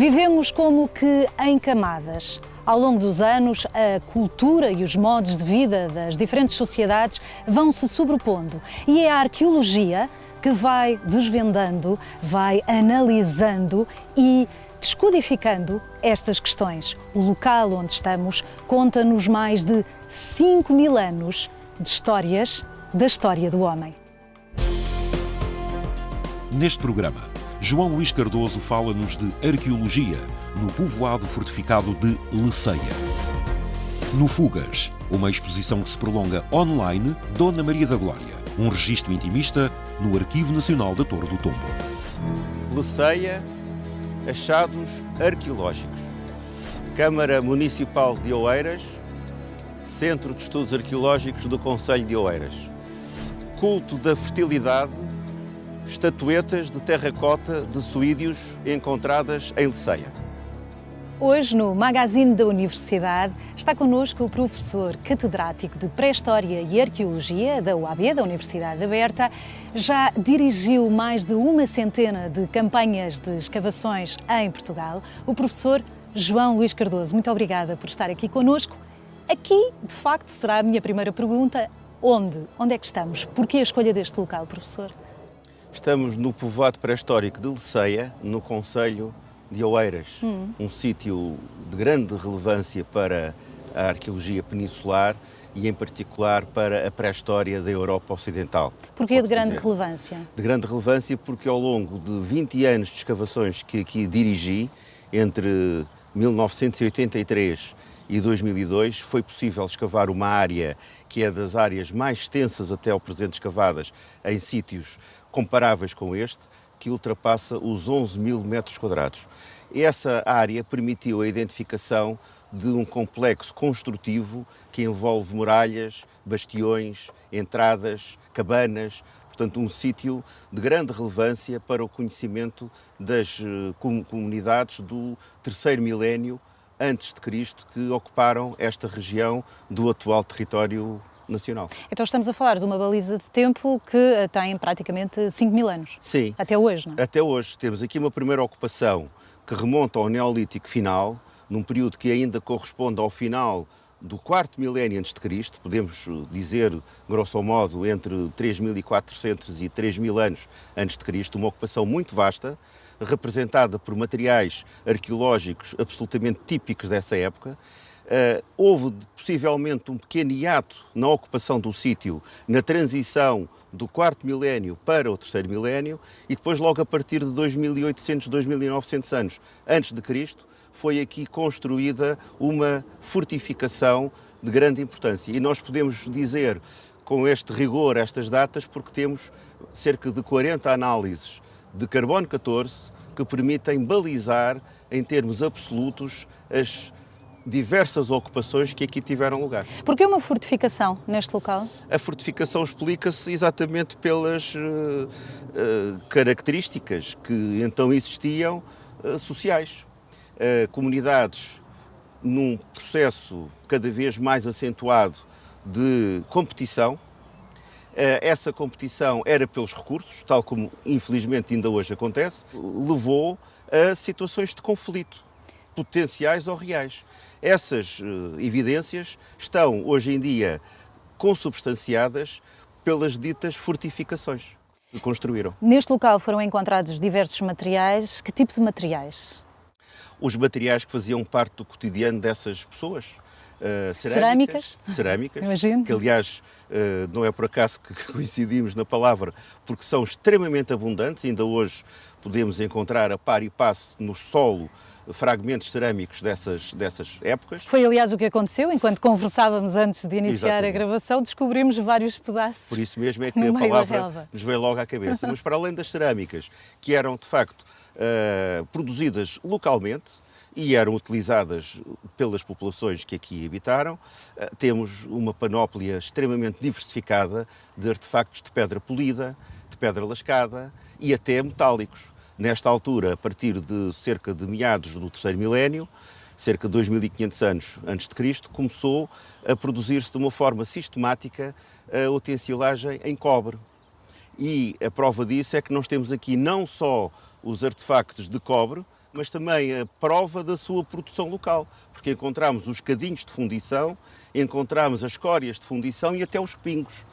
Vivemos como que em camadas. Ao longo dos anos, a cultura e os modos de vida das diferentes sociedades vão se sobrepondo e é a arqueologia que vai desvendando, vai analisando e descodificando estas questões. O local onde estamos conta-nos mais de 5.000 anos de histórias da história do homem. Neste programa, João Luís Cardoso fala-nos de arqueologia no povoado fortificado de Leceia. No Fugas, uma exposição que se prolonga online, Dona Maria da Glória, um registro intimista no Arquivo Nacional da Torre do Tombo. Leceia, achados arqueológicos. Câmara Municipal de Oeiras, Centro de Estudos Arqueológicos do Concelho de Oeiras. Culto da fertilidade, estatuetas de terracota de suídeos encontradas em Leceia. Hoje, no Magazine da Universidade, está connosco o professor catedrático de Pré-História e Arqueologia da UAB, da Universidade Aberta. Já dirigiu mais de uma centena de campanhas de escavações em Portugal. O professor João Luís Cardoso, muito obrigada por estar aqui connosco. Aqui, de facto, será a minha primeira pergunta. Onde é que estamos? Porquê a escolha deste local, professor? Estamos no povoado pré-histórico de Leceia, no Concelho de Oeiras, um sítio de grande relevância para a arqueologia peninsular e, em particular, para a pré-história da Europa Ocidental. Porquê de grande relevância? De grande relevância porque, ao longo de 20 anos de escavações que aqui dirigi, entre 1983 e 2002, foi possível escavar uma área que é das áreas mais extensas até ao presente escavadas em sítios comparáveis com este, que ultrapassa os 11.000 metros quadrados. Essa área permitiu a identificação de um complexo construtivo que envolve muralhas, bastiões, entradas, cabanas, portanto um sítio de grande relevância para o conhecimento das comunidades do terceiro milénio antes de Cristo que ocuparam esta região do atual território nacional. Então estamos a falar de uma baliza de tempo que tem praticamente 5.000 anos. Sim. Até hoje, não é? Até hoje. Temos aqui uma primeira ocupação que remonta ao Neolítico final, num período que ainda corresponde ao final do quarto milénio antes de Cristo, podemos dizer, grosso modo, entre 3.400 e 3.000 anos antes de Cristo, uma ocupação muito vasta, representada por materiais arqueológicos absolutamente típicos dessa época. Houve possivelmente um pequeno hiato na ocupação do sítio na transição do quarto milénio para o terceiro milénio e depois logo a partir de 2.800, 2.900 anos antes de Cristo foi aqui construída uma fortificação de grande importância e nós podemos dizer com este rigor estas datas porque temos cerca de 40 análises de carbono 14 que permitem balizar em termos absolutos as diversas ocupações que aqui tiveram lugar. Porquê uma fortificação neste local? A fortificação explica-se exatamente pelas características que então existiam sociais. Comunidades num processo cada vez mais acentuado de competição. Essa competição era pelos recursos, tal como infelizmente ainda hoje acontece, levou a situações de conflito, potenciais ou reais. Essas evidências estão hoje em dia consubstanciadas pelas ditas fortificações que construíram. Neste local foram encontrados diversos materiais. Que tipo de materiais? Os materiais que faziam parte do cotidiano dessas pessoas. Cerâmicas, imagino. Que aliás não é por acaso que coincidimos na palavra, porque são extremamente abundantes, ainda hoje podemos encontrar a par e passo no solo fragmentos cerâmicos dessas épocas. Foi aliás o que aconteceu, enquanto conversávamos antes de iniciar Exatamente. A gravação, descobrimos vários pedaços. Por isso mesmo é que a palavra nos veio logo à cabeça. Mas para além das cerâmicas, que eram de facto produzidas localmente, e eram utilizadas pelas populações que aqui habitaram, temos uma panóplia extremamente diversificada de artefactos de pedra polida, de pedra lascada e até metálicos. Nesta altura, a partir de cerca de meados do terceiro milénio, cerca de 2.500 anos antes de Cristo, começou a produzir-se de uma forma sistemática a utensilagem em cobre. E a prova disso é que nós temos aqui não só os artefactos de cobre, mas também a prova da sua produção local, porque encontramos os cadinhos de fundição, encontramos as escórias de fundição e até os pingos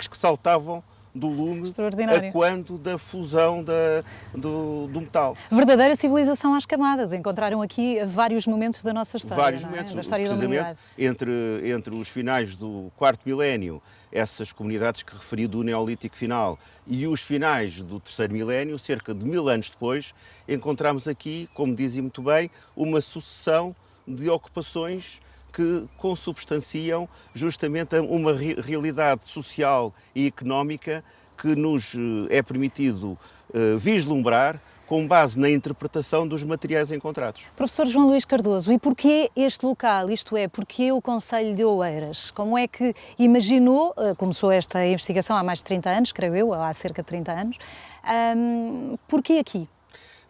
que saltavam do lume a quando da fusão do metal. Verdadeira civilização às camadas. Encontraram aqui vários momentos da nossa história, vários momentos, da história da humanidade. Entre os finais do quarto milénio, essas comunidades que referi do Neolítico final, e os finais do terceiro milénio, cerca de 1000 anos depois, encontramos aqui, como dizia muito bem, uma sucessão de ocupações que consubstanciam justamente uma realidade social e económica que nos é permitido vislumbrar com base na interpretação dos materiais encontrados. Professor João Luís Cardoso, e porquê este local, isto é, porquê o Concelho de Oeiras? Como é que imaginou, começou esta investigação há mais de 30 anos, creio eu, há cerca de 30 anos, porquê aqui?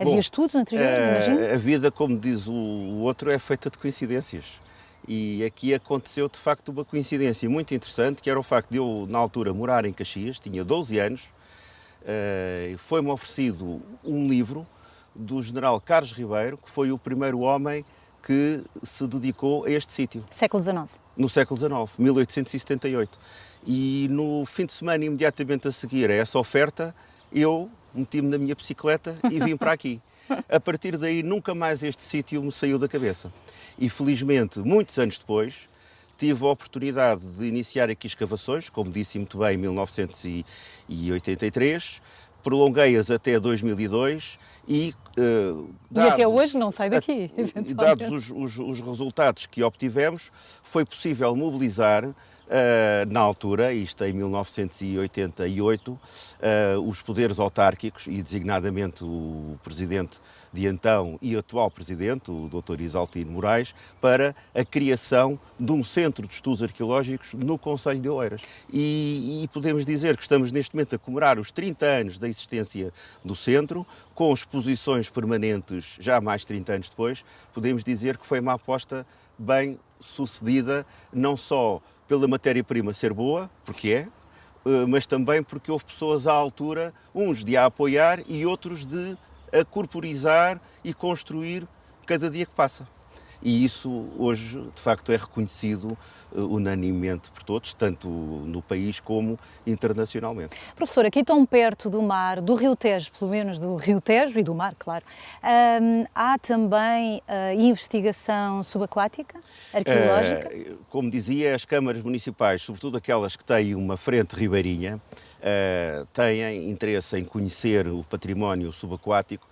Havia estudos anteriores, imagino? A vida, como diz o outro, é feita de coincidências. E aqui aconteceu, de facto, uma coincidência muito interessante, que era o facto de eu, na altura, morar em Caxias, tinha 12 anos, foi-me oferecido um livro do general Carlos Ribeiro, que foi o primeiro homem que se dedicou a este sítio. Século XIX. No século XIX, 1878. E no fim de semana, imediatamente a seguir a essa oferta, eu meti-me na minha bicicleta e vim para aqui. A partir daí, nunca mais este sítio me saiu da cabeça. E felizmente, muitos anos depois, tive a oportunidade de iniciar aqui escavações, como disse muito bem, em 1983, prolonguei-as até 2002 e até hoje não sai daqui. Dados os resultados que obtivemos, foi possível mobilizar na altura, isto em 1988, os poderes autárquicos e designadamente o presidente de então e atual presidente, o Dr. Isaltino Moraes, para a criação de um centro de estudos arqueológicos no Concelho de Oeiras. E podemos dizer que estamos neste momento a comemorar os 30 anos da existência do centro, com exposições permanentes já mais 30 anos depois. Podemos dizer que foi uma aposta bem sucedida, não só pela matéria-prima ser boa, porque é, mas também porque houve pessoas à altura, uns de a apoiar e outros de a corporizar e construir cada dia que passa. E isso hoje, de facto, é reconhecido unanimemente por todos, tanto no país como internacionalmente. Professor, aqui tão perto do mar, do Rio Tejo, pelo menos do Rio Tejo e do mar, claro, há também investigação subaquática, arqueológica? Como dizia, as câmaras municipais, sobretudo aquelas que têm uma frente ribeirinha, têm interesse em conhecer o património subaquático,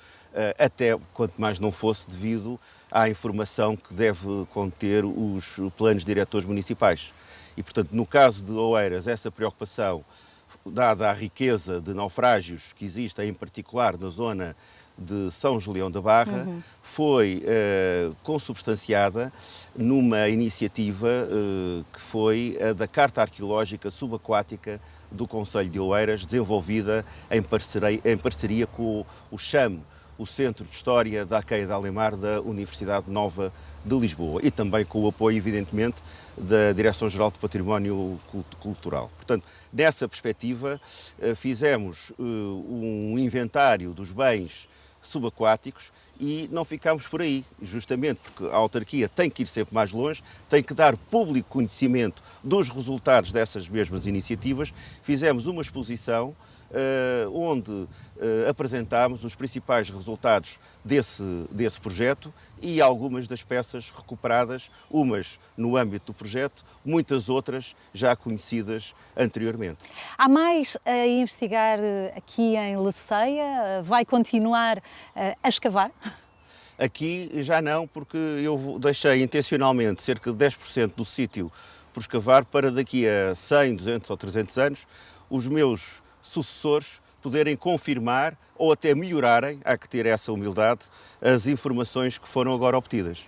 até quanto mais não fosse devido à informação que deve conter os planos diretores municipais. E, portanto, no caso de Oeiras, essa preocupação, dada a riqueza de naufrágios que existe, em particular na zona de São Julião da Barra, foi consubstanciada numa iniciativa que foi a da Carta Arqueológica Subaquática do Concelho de Oeiras, desenvolvida em parceria com o CHAM, o Centro de História da Alqueia de Alemar da Universidade Nova de Lisboa, e também com o apoio, evidentemente, da Direção-Geral do Património Cultural. Portanto, nessa perspectiva, fizemos um inventário dos bens subaquáticos e não ficámos por aí, justamente porque a autarquia tem que ir sempre mais longe, tem que dar público conhecimento dos resultados dessas mesmas iniciativas. Fizemos uma exposição onde apresentámos os principais resultados desse projeto e algumas das peças recuperadas, umas no âmbito do projeto, muitas outras já conhecidas anteriormente. Há mais a investigar aqui em Leceia? Vai continuar a escavar? Aqui já não, porque eu deixei intencionalmente cerca de 10% do sítio por escavar para daqui a 100, 200 ou 300 anos os meus sucessores poderem confirmar ou até melhorarem, há que ter essa humildade, as informações que foram agora obtidas.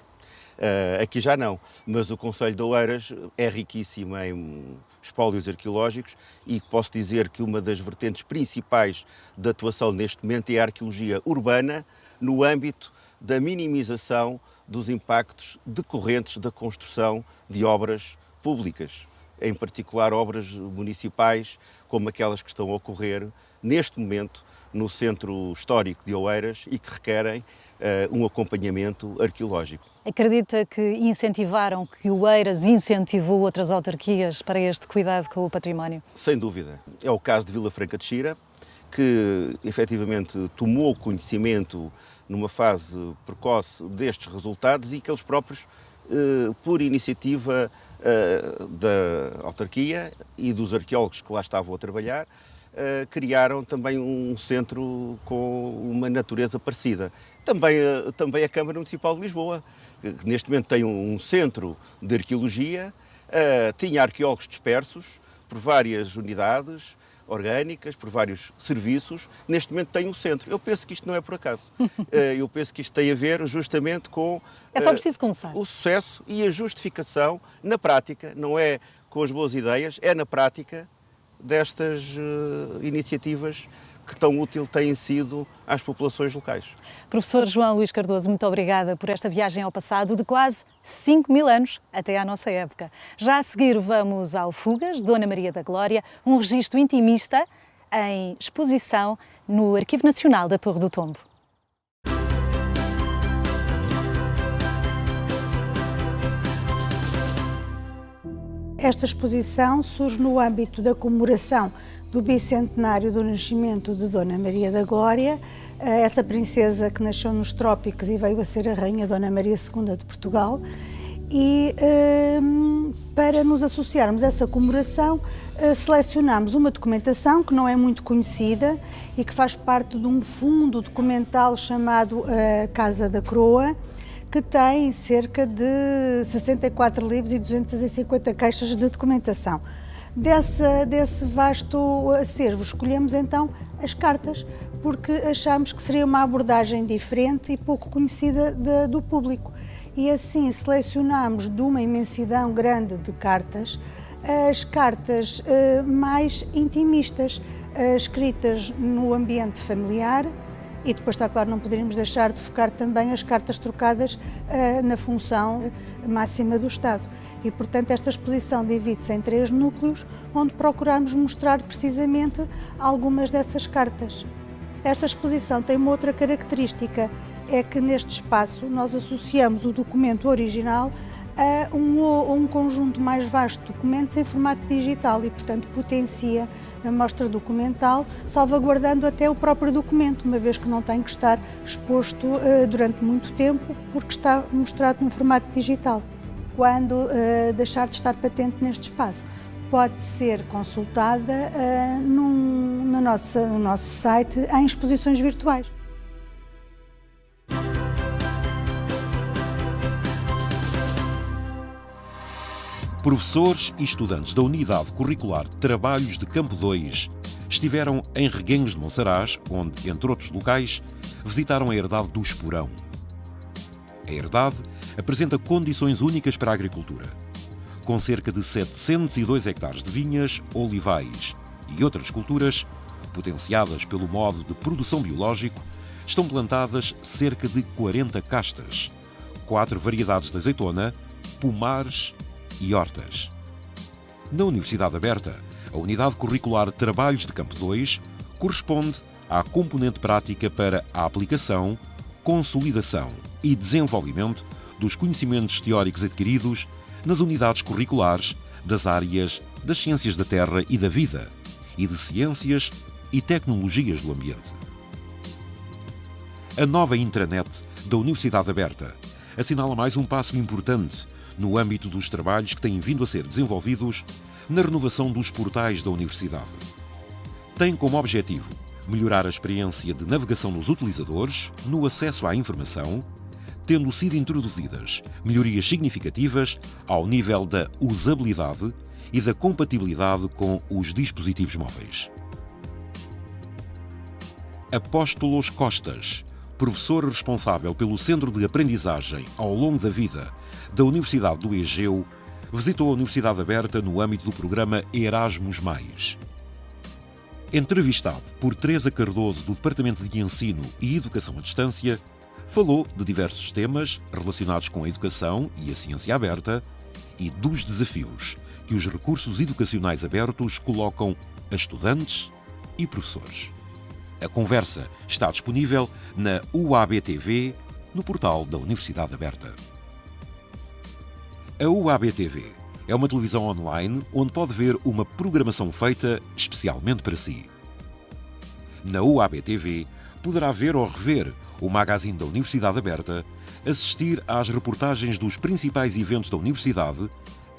Aqui já não, mas o Concelho de Oeiras é riquíssimo em espólios arqueológicos e posso dizer que uma das vertentes principais da atuação neste momento é a arqueologia urbana no âmbito da minimização dos impactos decorrentes da construção de obras públicas, em particular obras municipais, como aquelas que estão a ocorrer neste momento no Centro Histórico de Oeiras e que requerem um acompanhamento arqueológico. Acredita que incentivaram, que Oeiras incentivou outras autarquias para este cuidado com o património? Sem dúvida. É o caso de Vila Franca de Xira, que efetivamente tomou conhecimento numa fase precoce destes resultados e que eles próprios, por iniciativa da autarquia e dos arqueólogos que lá estavam a trabalhar, criaram também um centro com uma natureza parecida. Também a Câmara Municipal de Lisboa, que neste momento tem um centro de arqueologia, tinha arqueólogos dispersos por várias unidades orgânicas, por vários serviços, neste momento tem um centro. Eu penso que isto não é por acaso. Eu penso que isto tem a ver justamente com É só preciso começar. o sucesso e a justificação na prática, não é com as boas ideias, é na prática destas iniciativas que tão útil têm sido às populações locais. Professor João Luís Cardoso, muito obrigada por esta viagem ao passado de quase 5.000 anos até à nossa época. Já a seguir vamos ao Fugas, Dona Maria da Glória, um registro intimista em exposição no Arquivo Nacional da Torre do Tombo. Esta exposição surge no âmbito da comemoração do bicentenário do nascimento de Dona Maria da Glória, essa princesa que nasceu nos trópicos e veio a ser a Rainha Dona Maria II de Portugal. E para nos associarmos a essa comemoração, selecionámos uma documentação que não é muito conhecida e que faz parte de um fundo documental chamado Casa da Croa, que tem cerca de 64 livros e 250 caixas de documentação. Desse vasto acervo, escolhemos então as cartas, porque achámos que seria uma abordagem diferente e pouco conhecida do público. E assim selecionámos de uma imensidão grande de cartas, as cartas mais intimistas, escritas no ambiente familiar. E depois, está claro, não poderíamos deixar de focar também as cartas trocadas na função máxima do Estado. E, portanto, esta exposição divide-se em 3 núcleos, onde procuramos mostrar precisamente algumas dessas cartas. Esta exposição tem uma outra característica, é que neste espaço nós associamos o documento original a um conjunto mais vasto de documentos em formato digital e, portanto, potencia a mostra documental, salvaguardando até o próprio documento, uma vez que não tem que estar exposto durante muito tempo, porque está mostrado num formato digital. Quando deixar de estar patente neste espaço, pode ser consultada no nosso site em exposições virtuais. Professores e estudantes da Unidade Curricular Trabalhos de Campo 2 estiveram em Reguengos de Monsaraz, onde, entre outros locais, visitaram a herdade do Esporão. A herdade apresenta condições únicas para a agricultura. Com cerca de 702 hectares de vinhas, olivais e outras culturas, potenciadas pelo modo de produção biológico, estão plantadas cerca de 40 castas, 4 variedades de azeitona, pomares e hortas. Na Universidade Aberta, a Unidade Curricular Trabalhos de Campo 2 corresponde à componente prática para a aplicação, consolidação e desenvolvimento dos conhecimentos teóricos adquiridos nas unidades curriculares das áreas das ciências da terra e da vida e de ciências e tecnologias do ambiente. A nova intranet da Universidade Aberta assinala mais um passo importante no âmbito dos trabalhos que têm vindo a ser desenvolvidos na renovação dos portais da Universidade. Tem como objetivo melhorar a experiência de navegação dos utilizadores no acesso à informação, tendo sido introduzidas melhorias significativas ao nível da usabilidade e da compatibilidade com os dispositivos móveis. Apóstolos Costas, professor responsável pelo Centro de Aprendizagem ao longo da vida da Universidade do Egeu, visitou a Universidade Aberta no âmbito do programa Erasmus+. Entrevistado por Teresa Cardoso do Departamento de Ensino e Educação à Distância, falou de diversos temas relacionados com a educação e a ciência aberta e dos desafios que os recursos educacionais abertos colocam a estudantes e professores. A conversa está disponível na UAB-TV, no portal da Universidade Aberta. A UAB-TV é uma televisão online onde pode ver uma programação feita especialmente para si. Na UAB-TV poderá ver ou rever o magazine da Universidade Aberta, assistir às reportagens dos principais eventos da Universidade,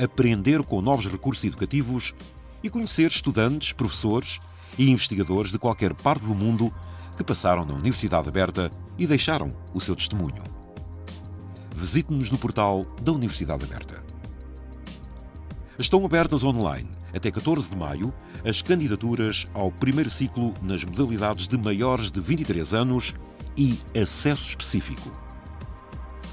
aprender com novos recursos educativos e conhecer estudantes, professores e investigadores de qualquer parte do mundo que passaram na Universidade Aberta e deixaram o seu testemunho. Visite-nos no portal da Universidade Aberta. Estão abertas online, até 14 de maio, as candidaturas ao primeiro ciclo nas modalidades de maiores de 23 anos e acesso específico.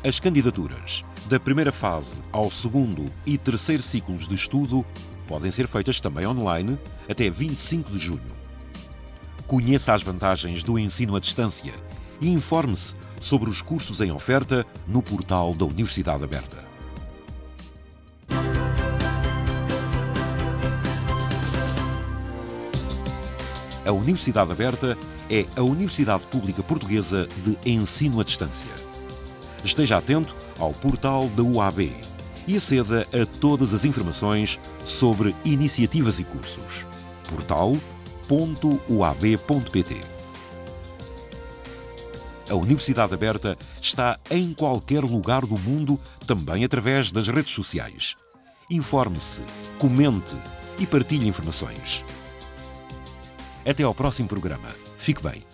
As candidaturas da primeira fase ao segundo e terceiro ciclos de estudo podem ser feitas também online até 25 de junho. Conheça as vantagens do ensino à distância e informe-se sobre os cursos em oferta no portal da Universidade Aberta. A Universidade Aberta é a Universidade Pública Portuguesa de Ensino à Distância. Esteja atento ao portal da UAB e aceda a todas as informações sobre iniciativas e cursos. portal.uab.pt. A Universidade Aberta está em qualquer lugar do mundo, também através das redes sociais. Informe-se, comente e partilhe informações. Até ao próximo programa. Fique bem.